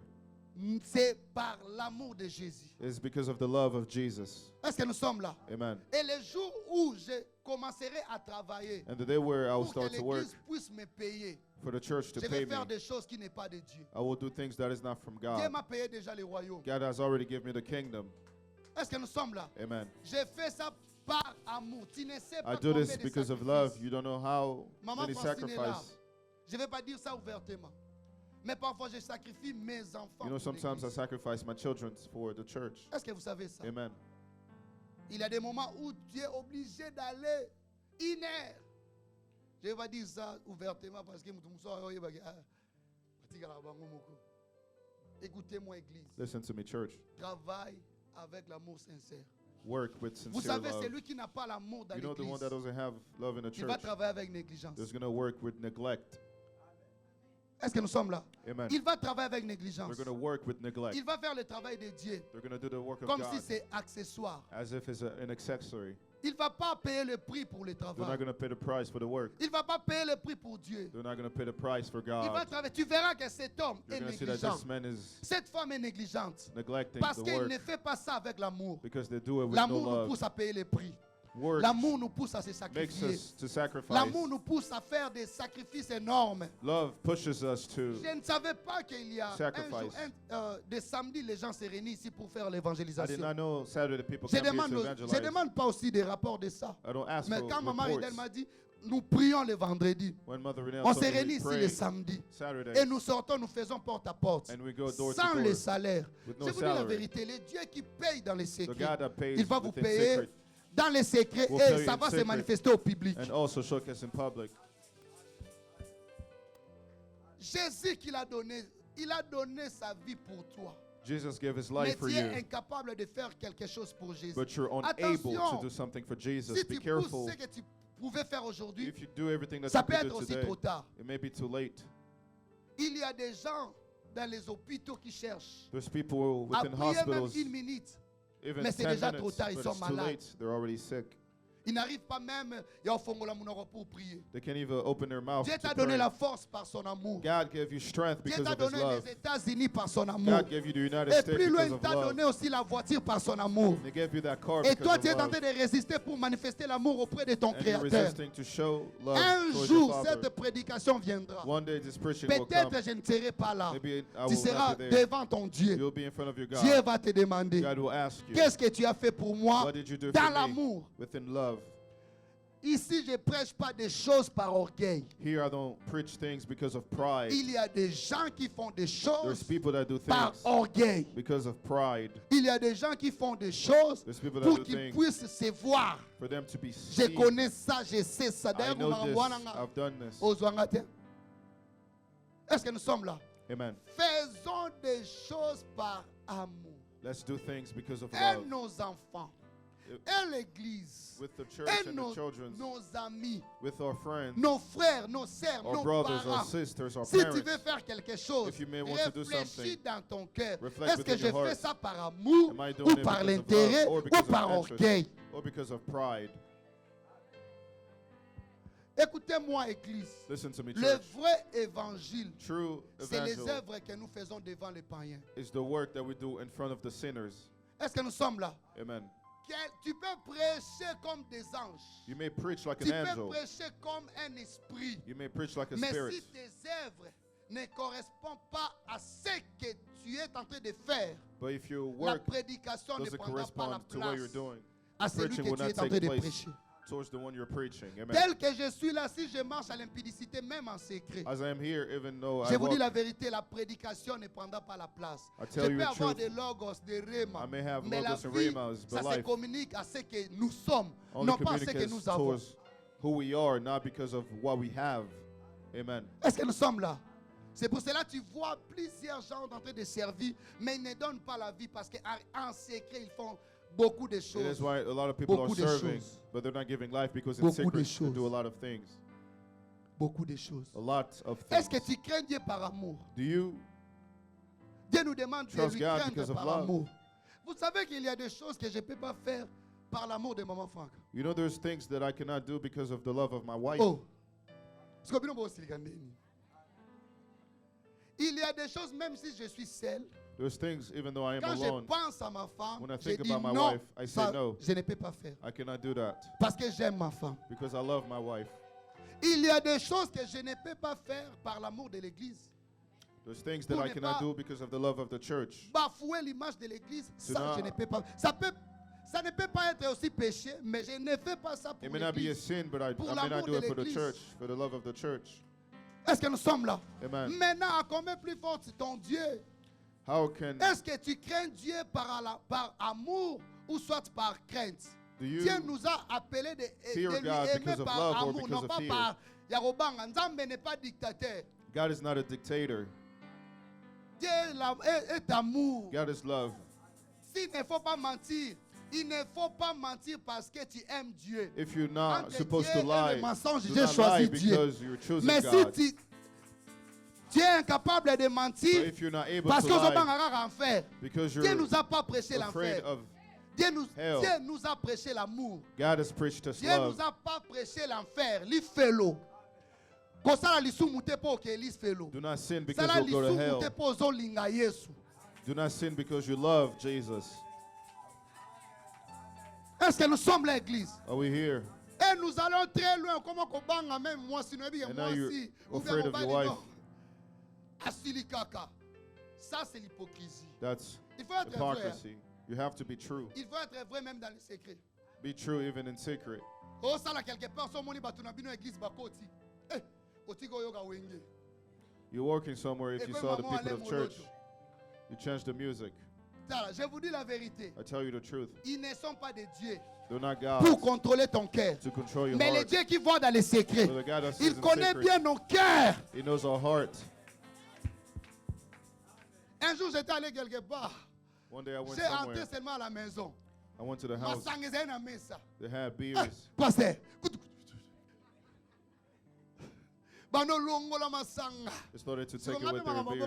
c'est par l'amour de Jésus. is because of the love of Jesus. Est-ce que nous sommes là? Amen. Et le jour où je commencerai à travailler And the day where I will pour que start to work l'église puisse me payer, for the church to je pay vais me, faire des choses qui n'est pas de Dieu. I will do things that is not from Dieu God. m'a payé déjà le royaume. God has already given me the kingdom. Est-ce que nous sommes là? Amen. Je fais ça par amour. Tu ne sais pas I do combien this de because of sacrifices. love. You don't know how Maman many Francine est là. sacrifices. Je ne vais pas dire ça ouvertement. Mais parfois, je sacrifie mes enfants. You know, pour sometimes I l'église. sacrifice my children for the church. Est-ce que vous savez ça? Amen. Il y a des moments où tu es obligé d'aller une heure. Je vais pas dire ça ouvertement parce que écoutez-moi, église. Listen to me, church. Travaille avec l'amour sincère. Work with Vous sincere savez, love. celui qui n'a pas l'amour dans You know, the one l'église, that doesn't have love in the il va church travailler avec négligence. is going to work with neglect. Est-ce que nous sommes là? Amen. Il va travailler avec négligence. They're going to work with neglect. Il va faire le travail de Dieu They're going to do the work of comme si God c'est accessoire. as if it's an accessory. Il ne va pas payer le prix pour le They're not travail. going to pay the price for the work. Il ne va pas payer le prix pour Dieu. They're not going to pay the price for Il va God. travailler. Tu verras que cet homme You're est going to see that négligent. this man is Cette femme est négligente. neglecting Parce the qu'il work ne fait pas ça avec l'amour. because they do it with no L'amour nous love. pousse à payer les prix. Work L'amour nous pousse à se makes sacrifier. us to sacrifice. L'amour nous pousse à faire des sacrifices énormes. Love pushes us to. Je ne savais pas qu'il y a Sacrifice. des samedis, les gens se réunissent ici pour faire I did l'évangélisation. not know Saturday people Je come here demande, to je evangelize. demande pas aussi des rapports de ça. I don't ask Mais for quand maman Ridel reports. m'a dit, nous prions le vendredi. When Mother Renee On told se me réunit we ici pray le samedi. Saturday Et nous sortons, nous faisons porte à porte. and we go door to Sans door les salaires. with Je no vous dis la salary. vérité, le Dieu qui paye dans les The secrets, God that pays il va vous within payer secret dans les secrets will et pay ça in va se secret manifester au public. and also showcase in public. Jésus qu'il a donné sa vie pour toi. Jesus gave his Mais life for tu es you, incapable de faire quelque chose pour Jésus. but you're unable Attention, to do something for Jesus. si Be tu pousses careful ce que tu pouvez faire aujourd'hui, If you do everything that ça you peut can être do aussi today, trop tard. it may be too late. Il y a des gens dans les hôpitaux qui cherchent There's people à within prier même hospitals, 1 minute. even mais c'est 10 déjà trop minutes, tard, ils but sont it's too malades. late. They're already sick. Ils n'arrivent pas même pour prier. They can't even open their mouth Dieu to t'a donné pray. la force par son amour. God gave you strength Dieu because t'a of His donné love. les États-Unis par son amour. God gave you the United Et States plus loin, because il of t'a love. donné aussi la voiture par son amour. They gave you that car Et because toi, of tu es en love. train de résister pour manifester l'amour auprès de ton And you're Créateur. resisting to show love Un towards your jour, Father. cette prédication viendra. One day this preaching will come. Peut-être je ne serai pas là. Maybe I Tu will seras not be there. devant ton Dieu. You'll be in front of your Dieu God. va te demander, God will ask you, qu'est-ce que tu as fait pour moi what did you do dans for me l'amour? within love? Ici, je ne prêche pas des choses par orgueil. Here I don't preach things because of pride. Il y a des gens qui font des There's choses people that do par things orgueil. because of pride. Il y a des gens qui font des choses There's people that pour do qu'ils things puissent se voir. for them to be Je seen. connais ça, je sais ça. I D'ailleurs, know vous this. m'envoyez I've done this. aux Ouangatés. Est-ce que nous sommes là? Amen. Faisons des choses par amour. Let's do things because of Et love. nos enfants, It- et l'église, With the church et and the children, nos amis, with our friends, nos frères, nos sœurs, our nos brothers, our parents. sisters, our Si tu parents. veux faire quelque chose, If you may want to do réfléchis something, dans ton cœur. reflect Est-ce que within je your fais heart. ça par amour Am I doing ou it par because of l'intérêt love or ou because of par interest? orgueil? Or because of pride? Écoutez-moi, Église. Listen to me, Le church. vrai évangile, True c'est les evangel œuvres que nous faisons devant les païens. is the work that we do in front of the sinners. Est-ce que nous sommes là? Amen. Tu peux prêcher comme des anges. You may preach like Tu an peux angel. prêcher comme un esprit. You may preach like a Mais spirit. si tes œuvres ne correspondent pas à ce que tu es en train de faire, But if your la work prédication ne doesn't prendra pas la correspond to what you're place doing, à celui preaching que will tu not es en train take de place prêcher. towards the one you're preaching. Amen. Tel que je suis là, si je marche à l'impudicité, même en secret, As I am here, even though je I vous dis walk, la vérité, la prédication ne prendra pas la place. I Je tell you peux the avoir truth. des logos, des rémas, I may have mais la logos and vie, rhemas, but ça se life communique à ce que nous sommes, only non pas à ce que communicates nous avons. towards who we are, not because of what we have. Amen. Est-ce que nous sommes là? C'est pour cela que tu vois plusieurs gens en train de servir, mais ils ne donnent pas la vie parce qu'en secret, ils font beaucoup de It is choses. why a lot of people are Beaucoup de serving, choses. but they're not giving life because in Beaucoup de secret they do a choses. lot of things. Beaucoup de choses. A lot of Est-ce things. que tu crains Dieu par amour? Do you Dieu nous demande de Trust lui God craindre because of par love. amour. Vous savez qu'il y a des choses que je ne peux pas faire par l'amour de maman Franck. You know, there's things that I cannot do because of the love of my wife. Oh. Parce que bino bo silikandeni. Il y a des choses, même si je suis seul, There's things, even though I am quand je alone, pense à ma femme, when I je think dis about my non, wife, I say ça, no. je ne peux pas faire. I cannot do that Parce que j'aime ma femme. because I love my wife. Il y a des choses que je ne peux pas faire par l'amour de l'Église. There's things that Pour I ne cannot pas- do because of the love of the church. Bafouer l'image de l'Église, ça not- je ne peux pas. Ça ne peut pas être aussi péché, mais je ne fais pas ça pour It may not be a l'Église. sin, but I Pour may not l'amour do de it for the l'Église. church, for the love of the church. Est-ce que nous sommes là? Amen. Maintenant, à combien plus fort ton Dieu? How can Est-ce que tu crains Dieu par amour ou soit par crainte? do you Dieu nous a appelés de fear lui God aimer because of par love or amour, because non of pas fear? par Yarobanga. Nzambe n'est pas dictateur. God is not a dictator. Dieu est amour. God is love. S'il ne faut pas mentir, il ne faut pas mentir parce que tu aimes Dieu. If you're not Entre supposed Dieu to et lie, le mensonge, do j'ai not choisi lie Dieu. because you're choosing Mais God. si tu es incapable de But mentir, if you're not able parce to que lie Zobangara enfer, because Dieu you're nous a pas prêché afraid l'enfer. of Dieu nous hell, a prêché l'amour. God has preached us Dieu love. nous a pas prêché l'enfer. Li felo. Kosala lisumu te po ke li felo. Do not sin because Sala you'll go to lisumu hell. te po zolinga Yesu. Do not sin because you love Jesus. Est-ce que nous sommes l'église? Are we here? Et nous allons très loin. Comment kobanga même moi si nous And moi now you're si. afraid of your wife. Asili kaka. Ça c'est l'hypocrisie. That's Il faut être vrai. hypocrisy. You have to be true. Il faut être vrai même dans le secret. Be true even in secret. Oh ça là quelque part so moni batu na bino église bakoti. Eh, otiko yoga wenge. You're working somewhere, if you Ekwe saw the maman people of ale church, molojo. you change the music. Tala, je vous dis la vérité. I tell you the truth. Ils ne sont pas des dieux They're not pour God contrôler ton cœur. to control your Mais les heart. dieux qui voient dans les secrets, But the God that sees il in connaît secret, bien nos cœurs. He knows our heart. Un jour, j'étais allé quelque part. One day I went J'ai entré somewhere. seulement à la maison. I went to the Ma house. sangue est dans la mesa. They had beers. Pasteur, bano longola masanga. They started to Si take on it with their a beers.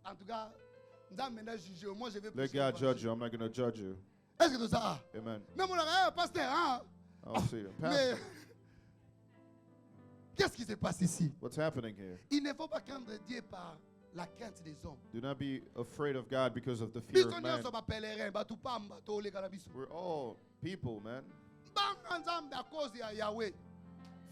en tout cas, nzambe na juger. Moi je vais Let prêcher God l'évangile. judge you. I'm not going to judge you. Est-ce que tout ça? Amen. Non, mon pasteur, hein? I'll see you. Mais Pastor, qu'est-ce qui se passe ici? what's happening here? Il ne faut pas craindre Dieu par la crainte des hommes. Do not be afraid of God because of the fear Biso of man. nyonso bapelerin batu pamba toleka na biso. We're all people, man. Banga nzambe à cause ya Yahweh.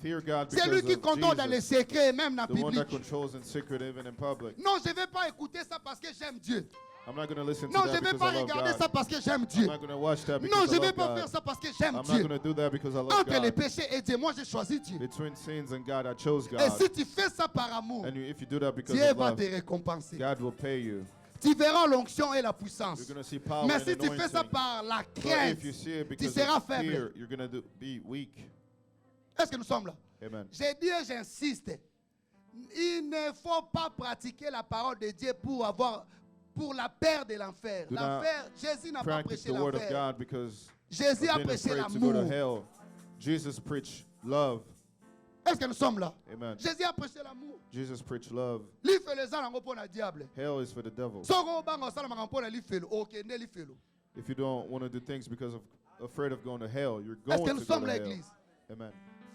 Fear God C'est because lui qui of contrôle dans les Jesus, secrets, même dans the le one that public. controls in secret, even in public. Non, je ne vais pas écouter ça parce que j'aime Dieu. I'm not going to listen to Non, je that ne vais because pas I love regarder God. ça parce que j'aime I'm Dieu. not going to watch that Non, because je I ne vais love pas faire God. ça parce que j'aime I'm not Dieu. going to do that because I love Entre le God. péché et Dieu, moi j'ai choisi Dieu. Between sins and God, I chose Et God. si tu fais ça par amour, And if you do that because Dieu of va love, te récompenser. God will pay you. Tu verras l'onction et la puissance. You're going to see power Mais and si tu fais ça anointing. par la But crainte, if you see it tu because seras of faible. fear, you're going to be weak. Est-ce que nous sommes là? Amen. J'ai dit et j'insiste. Il ne faut pas pratiquer la parole de Dieu pour la peur de l'enfer. Do not L'enfer, Jésus n'a pas Practice prêché the word of l'enfer. God because Jésus a of being prêché afraid to go to l'amour. hell. Jesus preached love. Est-ce que nous sommes là? Amen. Jésus a prêché l'amour. Jesus preached love. Lifelo eza nango mpo na diable. Hell is for the devil. Soko obanga osalamaka mpo na lifelo, okende lifelo. If you don't want to do things because of afraid of going to hell, you're Est-ce going que to nous go sommes to hell. l'église? Amen.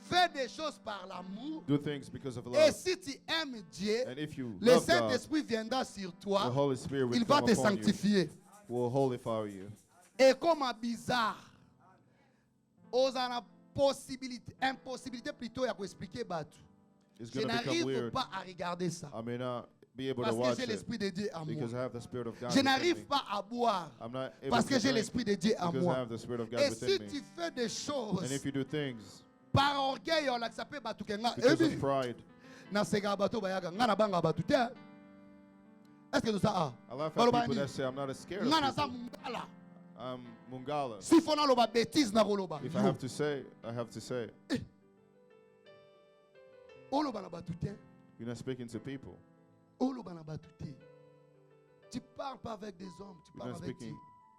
Fais des choses par l'amour. Do things because of Et love. si tu aimes Dieu, And if you le love God, Saint-Esprit viendra sur the toi. Holy Spirit will Il va come te upon you, sanctifier. will holify you. Et comme un bizarre, osana impossibilité plutôt ya expliquer batu. It's Je going to become n'arrive weird. pas à regarder ça. I may not be able to Parce que watch j'ai it l'Esprit de Dieu en moi. because I have the Spirit of God Je within n'arrive me. pas à boire I'm not able parce to que j'ai drink l'Esprit de Dieu en because I moi. have the Spirit of God Et si within tu me. fais des choses And if you do things par orgueil, on l'accepte batu kenga. because of pride, Na sega batu bayaga ngana banga batu te. Est-ce que nous ça I laugh Baloba at people nini? that say I'm not as scared ngana of za people. mungala. I'm Mungala. Si fona loba bêtise na koloba. If I have to say, I have to say. Oloba na batu te. You're not speaking to people. Oloba na batu te. Tu parles pas avec des hommes, tu You're parles not avec speaking Dieu.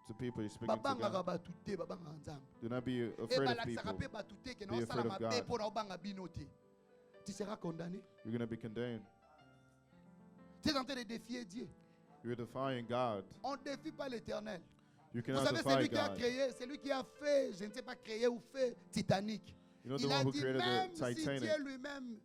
to people. You're speaking to Babanga God. batu te, babanga nzambe. Do not be Et afraid of balakisaka people. pe batu te ke Be na osala afraid of mabe God. mpo na obanga bino te. Tu seras condamné. You're going to be condemned. Tu es en train de défier Dieu. You're defying God. On ne défie pas l'éternel. You Vous cannot savez, c'est defy lui qui a God. créé, c'est lui qui a fait, je ne sais pas créé ou fait Titanic. You know the Il a one who dit created même the si Titanic. Dieu lui-même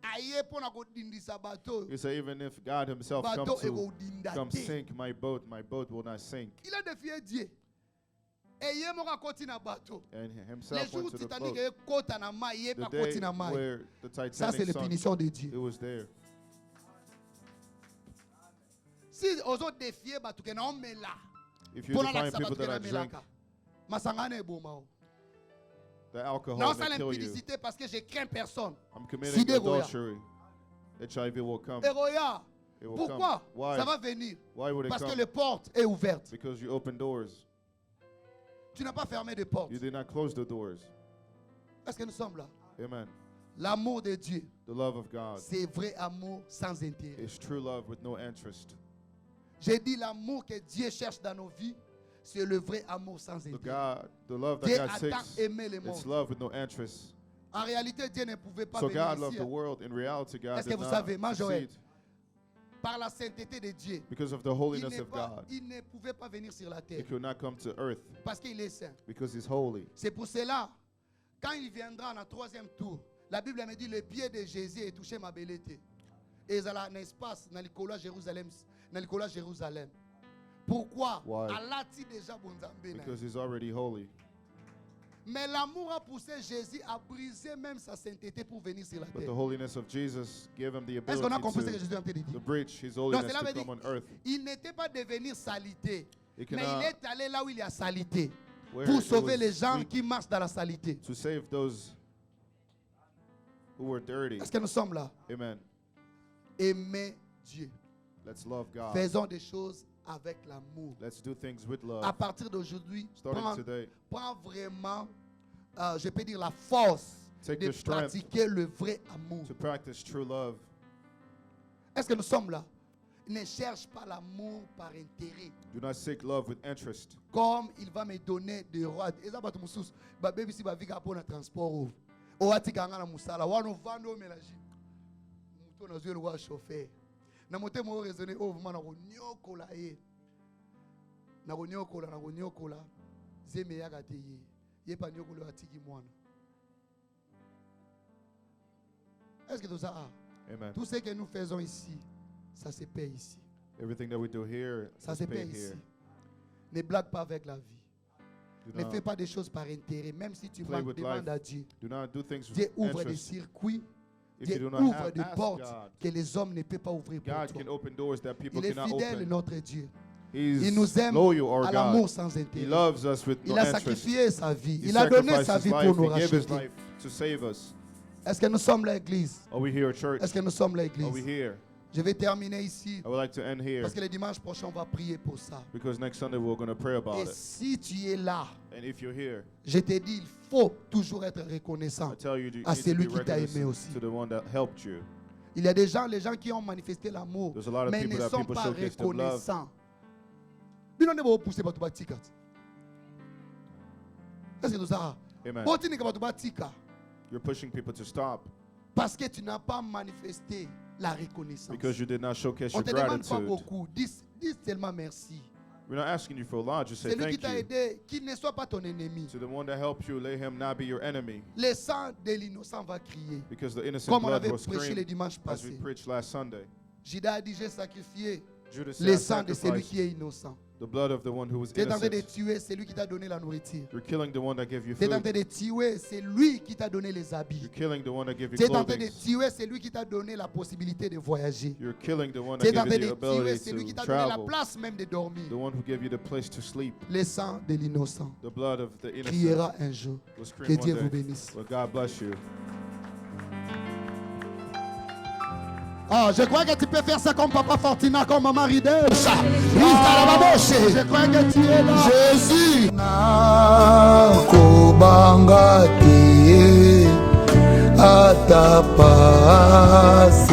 aye pona kodindisa bateau, You say even if God himself bateau comes to ekodinda come te. sink my boat will not sink. Il a défié Dieu. Et ye moko akoti na bateau. And Les himself jours went où to the Titanic boat. ekota na mai, ye The pa day koti na mai. where the Ça c'est Titanic la sunk, punition de it Dieu. was there. Si ozo défier bato ke na omela. If you Pona define lakisa people bato ke that na are drink, melaka. Masangana eboma o. the alcohol Na may osala kill you. impudicité parce que je crains personne. I'm committing Side Goya. adultery. HIV will come. Eroya. It will Pourquoi? come. Why? Ça va venir. Why would it Parce que come? les portes est ouverte. Because you open doors. Tu n'as pas fermé de portes. You did not close the doors. Est-ce que nous sommes là? Amen. L'amour de Dieu, The love of God c'est vrai amour sans intérêt. is true love with no interest. J'ai dit l'amour que Dieu cherche dans nos vies, c'est le vrai amour sans The intérêt. love Dieu that God a tant seeks, aimé le it's monde. love with no interest. En réalité, Dieu ne pouvait pas So venir God loved ici the world. In reality, God Est-ce que did vous not savez, Majoël, succeed par la sainteté de Dieu. because of the holiness of God. Il ne pouvait pas venir sur la He terre could not come to earth parce qu'il est saint. because he's holy. C'est pour cela, quand il viendra en troisième tour, la Bible me dit le pied de Jésus est touché ma belleté. Et il y a un espace dans l'école Jérusalem. Pourquoi? Why? Allah dit déjà bon Zambé. Because he's already holy. Mais l'amour a poussé Jésus à briser même sa sainteté pour venir sur la But the terre. holiness of Jesus gave him the Est-ce qu'on a compris ce que ability Jésus est en train de to dire? breach his Donc holiness cela veut to dire come on earth. qu'il n'était pas devenu salité. He Mais cannot, il est allé là où il y a salité. where Pour it sauver was les gens weak, qui marchent dans la salité. to save those who were dirty. Est-ce que nous sommes là? Amen. Aimer Dieu. Let's love God. Faisons des choses avec l'amour. Let's do things with À love. partir d'aujourd'hui, Starting today, prends vraiment, je peux dire, la force take de the strength pratiquer le vrai amour. to practice true love. Est-ce que nous sommes là? Ne cherche pas l'amour par intérêt. Do not seek love with interest. Comme il va me donner des rois. Et ça va te baby si va vika pour le transport. O atika ngana musala. Wano vando melaji. qu'on a joué le roi chauffeur. Na moté mo raisonner oh vraiment na konyokola ye. Na konyokola. Zeme ya gate ye. Ye pa nyokolo atiki mwana. Est-ce que tout ça Amen. Tout ce que nous faisons ici, ça se paie ici. Everything that we do here Ça is se paie paid ici. here. Ne blague pas avec la vie. Do Ne not, fais pas des choses par intérêt. Même si tu play with demandes life. à Dieu. do not do things Dieu with ouvre des interest. circuits. If you Dieu do not ouvre have, des ask portes God. que les hommes ne peuvent pas ouvrir pour God toi. can open doors that people Il est cannot fidèle, open. notre Dieu. He's Il nous aime loyal, our à l'amour God. sans He intérêt. loves us with Il no a interest. sacrifié sa vie. He Il a donné sacrificed sa his vie pour life. nous He gave his racheter. life to save us. Est-ce que nous sommes l'église? Are we here, church? Est-ce que nous sommes Are we l'église? here? Je vais terminer ici. I would like to end here Parce que le dimanche prochain, on va prier pour ça. because next Sunday we're going to pray about Et it. si tu es là, And if you're here, je te dis, il faut toujours être reconnaissant. I tell you, you à need to celui be qui t'a aimé recognizant aussi. to the one that helped you. Il y a des gens, les gens qui ont manifesté l'amour, There's a lot of mais ils people ne that sont people pas showcase their love. reconnaissants. Bino ne ba pousser batu batika. Est-ce que tout ça? Amen. Boti ne ka batu batika You're pushing people to stop parce que tu n'as pas manifesté la reconnaissance. because you did not showcase On your te demande pas gratitude. beaucoup. Dis seulement merci. We're not asking you for a lot. Just say Celui qui thank t'a you. aidé, qu'il ne soit pas ton ennemi. To the one that helped you, let him not be your enemy. Le sang de l'innocent va crier. Because the innocent Comme on blood avait was prêché le screamed dimanche as we passé. preached last Sunday. Judas a dit, j'ai sacrifié Judas le said, sang de celui sacrifice qui est innocent. the blood of the one who was Tu es en train de innocent. tuer celui qui t'a donné la nourriture. You're killing the one that gave you Tu es en food. train de tuer celui qui t'a donné les habits. You're killing the one that gave you Tu es en train de clothing. tuer celui qui t'a donné la possibilité de voyager. You're killing the one Tu that es en gave train you de the tuer ability celui qui to t'a donné la travel. place même de dormir. The one who gave you the place to sleep. Le sang de l'innocent The blood of the innocent criera un jour. will Que scream Dieu one vous day. bénisse. Well, God bless you. Ah, je crois que tu peux faire ça comme Papa Fortina, comme Maman Ridel. Je crois que tu es là. Jésus. Nakobanga te atapasi